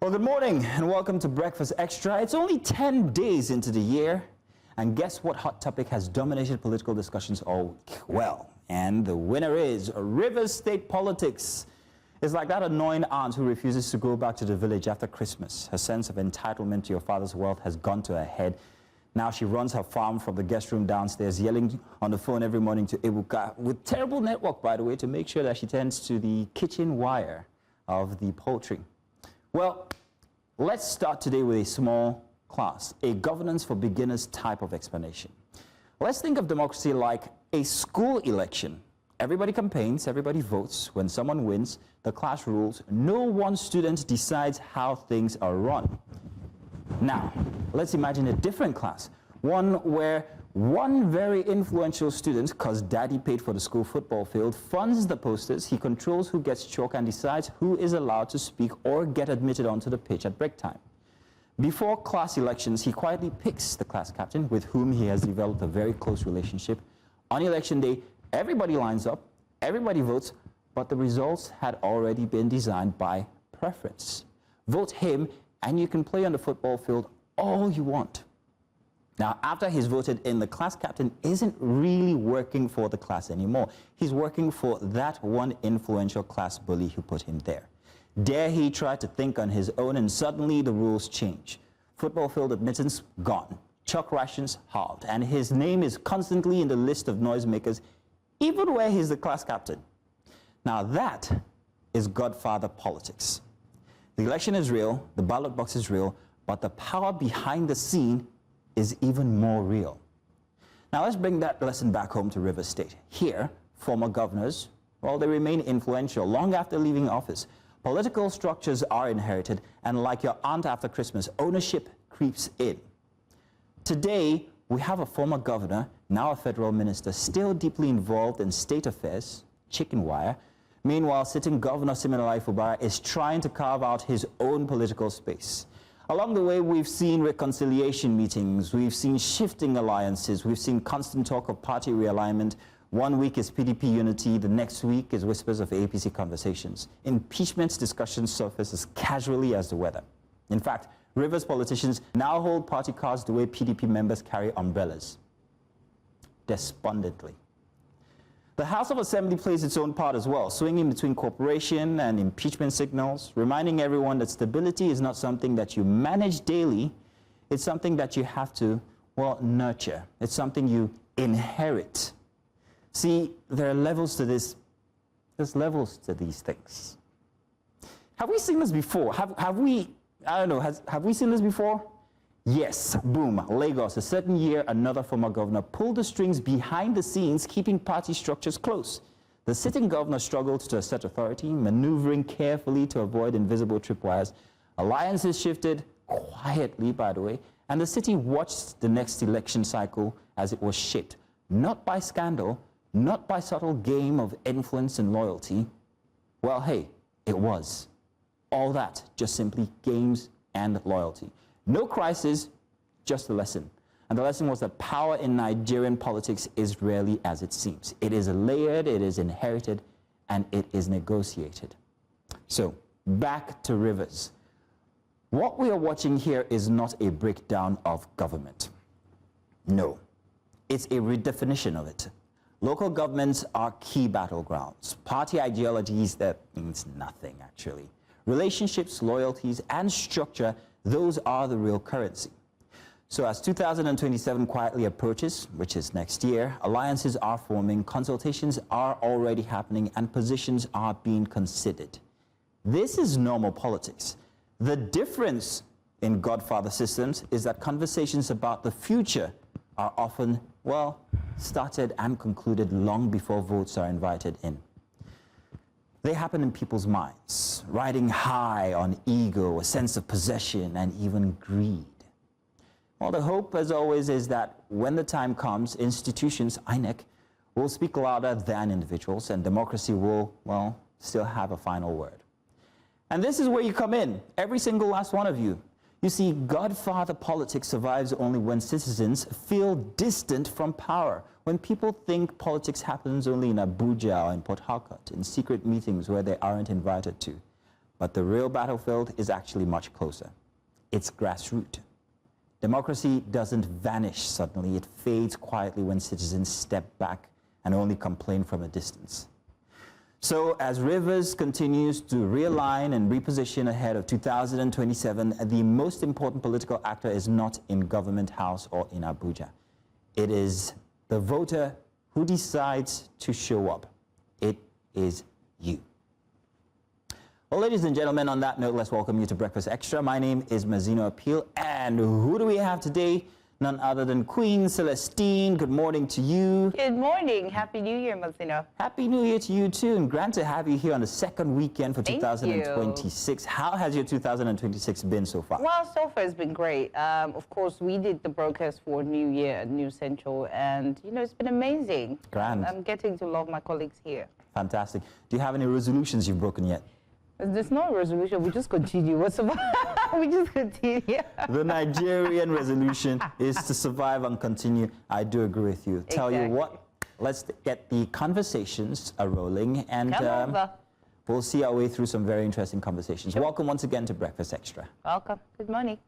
Well, good morning and welcome to Breakfast Extra. It's only 10 days into the year, and guess what hot topic has dominated political discussions all week? Well, and the winner is Rivers State politics. It's like that annoying aunt who refuses to go back to the village after Christmas. Her sense of entitlement to your father's wealth has gone to her head. Now she runs her farm from the guest room downstairs, yelling on the phone every morning to Ebuka, with terrible network, by the way, to make sure that she tends to the kitchen wire of the poultry. Well, let's start today with a small class, a governance for beginners type of explanation. Let's think of democracy like a school election. Everybody campaigns, everybody votes. When someone wins, the class rules. No one student decides how things are run. Now, let's imagine a different class, one where one very influential student, because daddy paid for the school football field, funds the posters, he controls who gets chalk and decides who is allowed to speak or get admitted onto the pitch at break time. Before class elections, he quietly picks the class captain with whom he has developed a very close relationship. On election day, everybody lines up, everybody votes, but the results had already been designed by preference. Vote him and you can play on the football field all you want. Now, after he's voted in, the class captain isn't really working for the class anymore. He's working for that one influential class bully who put him there. Dare he try to think on his own, and suddenly the rules change. Football field admittance gone, chalk rations halved, and his name is constantly in the list of noisemakers, even where he's the class captain. Now that is Godfather politics. The election is real, the ballot box is real, but the power behind the scene is even more real. Now let's bring that lesson back home to Rivers State. Here, former governors, well, they remain influential long after leaving office. Political structures are inherited, and like your aunt after Christmas, ownership creeps in. Today, we have a former governor, now a federal minister, still deeply involved in state affairs, chicken wire. Meanwhile, sitting Governor Siminalayi Fubara is trying to carve out his own political space. Along the way, we've seen reconciliation meetings, we've seen shifting alliances, we've seen constant talk of party realignment. One week is PDP unity, the next week is whispers of APC conversations. Impeachment discussions surface as casually as the weather. In fact, Rivers politicians now hold party cards the way PDP members carry umbrellas. Despondently. The House of Assembly plays its own part as well, swinging between cooperation and impeachment signals, reminding everyone that stability is not something that you manage daily, it's something that you have to, well, nurture. It's something you inherit. See, there are levels to this. There's levels to these things. Have we seen this before? Have we, I don't know, have we seen this before? Yes, boom, Lagos. A certain year, another former governor pulled the strings behind the scenes, keeping party structures close. The sitting governor struggled to assert authority, maneuvering carefully to avoid invisible tripwires. Alliances shifted quietly, by the way, and the city watched the next election cycle as it was shaped, not by scandal, not by subtle game of influence and loyalty. Well, hey, it was. All that, just simply games and loyalty. No crisis, just a lesson. And the lesson was that power in Nigerian politics is rarely as it seems. It is layered, it is inherited, and it is negotiated. So, back to Rivers. What we are watching here is not a breakdown of government. No, it's a redefinition of it. Local governments are key battlegrounds. Party ideologies, that means nothing, actually. Relationships, loyalties, and structure, those are the real currency. So as 2027 quietly approaches, which is next year, alliances are forming, consultations are already happening, and positions are being considered. This is normal politics. The difference in Godfather systems is that conversations about the future are often, well, started and concluded long before votes are invited in. They happen in people's minds, riding high on ego, a sense of possession, and even greed. Well, the hope, as always, is that when the time comes, institutions, INEC, will speak louder than individuals, and democracy will, well, still have a final word. And this is where you come in, every single last one of you. You see, Godfather politics survives only when citizens feel distant from power, when people think politics happens only in Abuja or in Port Harcourt, in secret meetings where they aren't invited to. But the real battlefield is actually much closer. It's grassroots. Democracy doesn't vanish suddenly. It fades quietly when citizens step back and only complain from a distance. So as Rivers continues to realign and reposition ahead of 2027, the most important political actor is not in Government House or in Abuja. It is the voter who decides to show up. It is you. Well, ladies and gentlemen, on that note, let's welcome you to Breakfast Extra. My name is Mazino Appeal, and who do we have today? None other than Queen Celestine. Good morning to you. Good morning. Happy New Year, Mazino. Happy New Year to you too, and grand to have you here on the second weekend for Thank 2026. you. How has your 2026 been so far? Well, so far it's been great. Of course, we did the broadcast for New Year at New Central, and you know it's been amazing. Grand. I'm getting to love my colleagues here. Fantastic. Do you have any resolutions you've broken yet? There's no resolution. We just continue. What's about? We just continue. The Nigerian resolution is to survive and continue. I do agree with you. Tell you what, let's get the conversations rolling, and we'll see our way through some very interesting conversations. Sure. Welcome once again to Breakfast Extra. Welcome. Good morning.